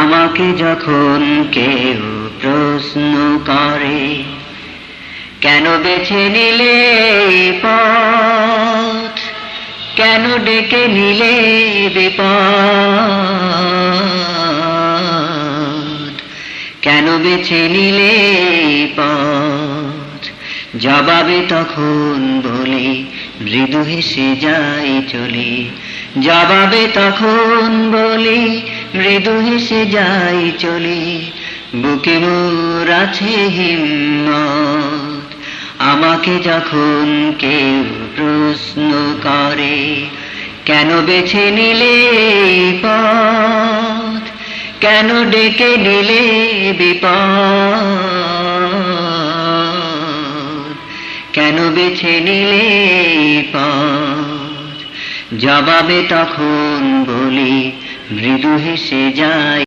আমাকে যখন কেউ প্রশ্ন করে, কেন বেছে নিলে এই পথ, কেন ডেকে নিলে বিপদ, কেন বেছে নিলে এই পথ, জবাবে তখন বলি মৃদু হেসে যাই চলে। জবাবে তখন বলি মৃদু হেসে যাই চলে। বুকে মোর আছে হিম্মত, আমাকে যখন কেউ প্রশ্ন করে, কেন বেছে নিলে এই পথ, কেন ডেকে নিলে বিপদ, কেন বেছে নিলে এই পথ, জবাবে তখন বলি মৃদু হেসে যাই।